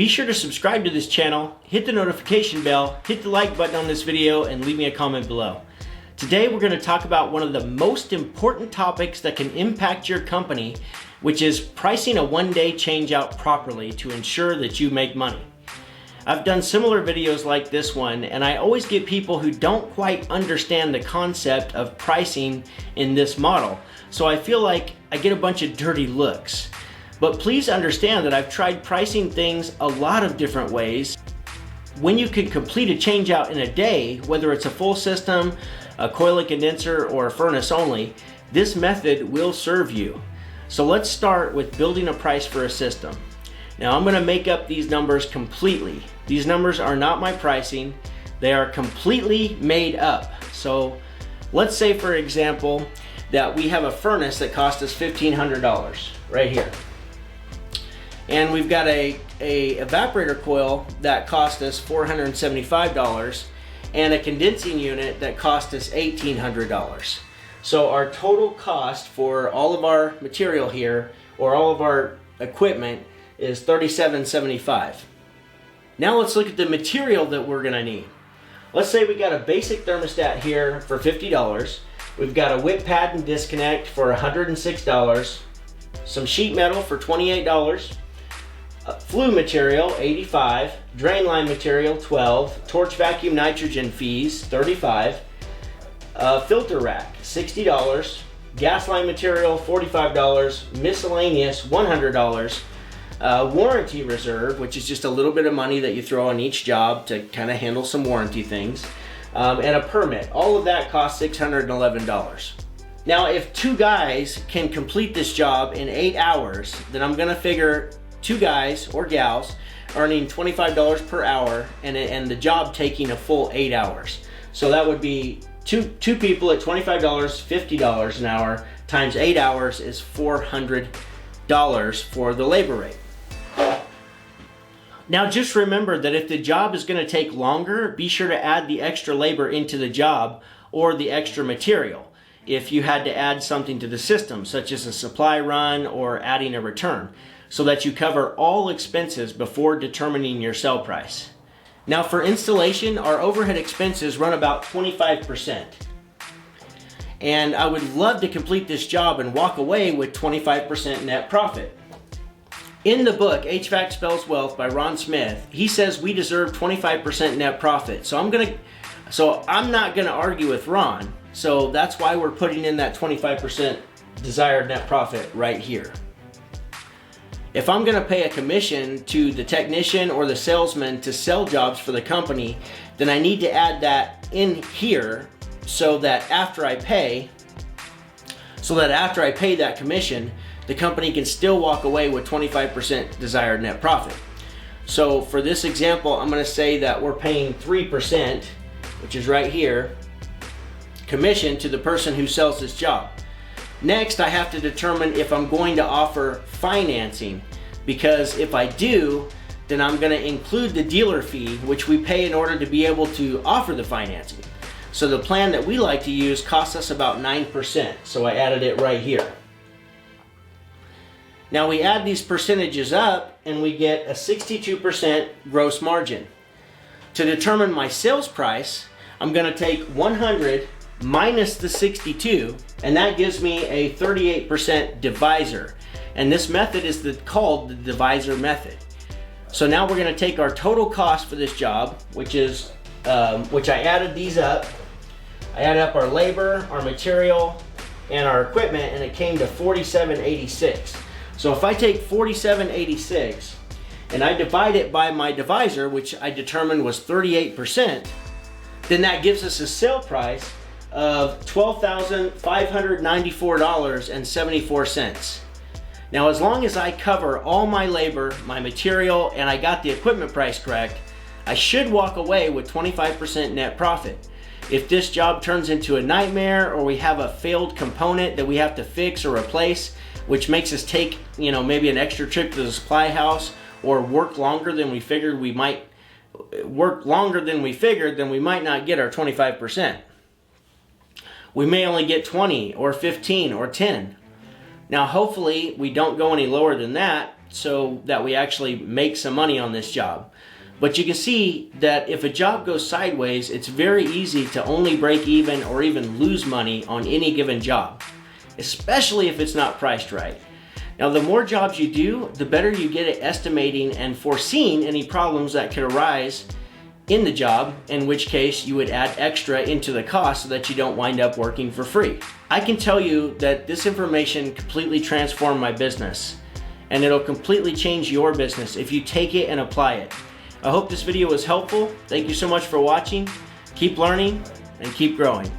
Be sure to subscribe to this channel, hit the notification bell, hit the like button on this video, and leave me a comment below. Today we're going to talk about one of the most important topics that can impact your company, which is pricing a one-day changeout properly to ensure that you make money. I've done similar videos like this one, and I always get people who don't quite understand the concept of pricing in this model. So I feel like I get a bunch of dirty looks. But please understand that I've tried pricing things a lot of different ways. When you can complete a changeout in a day, whether it's a full system, a coil and condenser, or a furnace only, this method will serve you. So let's start with building a price for a system. Now I'm going to make up these numbers completely. These numbers are not my pricing. They are completely made up. So let's say, for example, that we have a furnace that cost us $1,500 right here. And we've got a evaporator coil that cost us $475 and a condensing unit that cost us $1,800. So our total cost for all of our material here, or all of our equipment, is $37.75. Now let's look at the material that we're gonna need. Let's say we got a basic thermostat here for $50. We've got a whip pad and disconnect for $106. Some sheet metal for $28. Flue material, $85. Drain line material, $12. Torch vacuum nitrogen fees, $35. Filter rack, $60. Gas line material, $45. Miscellaneous, $100. Warranty reserve, which is just a little bit of money that you throw on each job to kind of handle some warranty things, and a permit. All of that costs $611. Now, if two guys can complete this job in 8 hours, then I'm gonna figure two guys or gals earning $25 per hour and the job taking a full 8 hours. So that would be two people at $25, $50 an hour, times 8 hours is $400 for the labor rate. Now just remember that if the job is going to take longer, be sure to add the extra labor into the job or the extra material if you had to add something to the system, such as a supply run or adding a return, so that you cover all expenses before determining your sell price. Now for installation, our overhead expenses run about 25%. And I would love to complete this job and walk away with 25% net profit. In the book, HVAC Spells Wealth by Ron Smith, he says we deserve 25% net profit. So I'm not gonna argue with Ron. So that's why we're putting in that 25% desired net profit right here. If I'm gonna pay a commission to the technician or the salesman to sell jobs for the company, then I need to add that in here so that after I pay that commission, the company can still walk away with 25% desired net profit. So for this example, I'm going to say that we're paying 3%, which is right here, commission to the person who sells this job. Next, I have to determine if I'm going to offer financing, because if I do, then I'm going to include the dealer fee, which we pay in order to be able to offer the financing. So the plan that we like to use costs us about 9%, so I added it right here. Now we add these percentages up and we get a 62% gross margin. To determine my sales price, I'm going to take 100 minus the 62, and that gives me a 38% divisor. And this method is called the divisor method. So now we're going to take our total cost for this job, which I added these up. I added up our labor, our material, and our equipment, and it came to $47.86. So if I take $47.86 and I divide it by my divisor, which I determined was 38%, then that gives us a sale price of $12,594.74. Now, as long as I cover all my labor, my material, and I got the equipment price correct, I should walk away with 25% net profit. If this job turns into a nightmare, or we have a failed component that we have to fix or replace, which makes us take, maybe an extra trip to the supply house, or work longer than we figured, then we might not get our 25%. We may only get 20 or 15 or 10. Now hopefully we don't go any lower than that so that we actually make some money on this job. But you can see that if a job goes sideways, it's very easy to only break even or even lose money on any given job, especially if it's not priced right. Now the more jobs you do, the better you get at estimating and foreseeing any problems that could arise in the job, in which case you would add extra into the cost so that you don't wind up working for free. I can tell you that this information completely transformed my business, and it'll completely change your business if you take it and apply it. I hope this video was helpful. Thank you so much for watching. Keep learning and keep growing.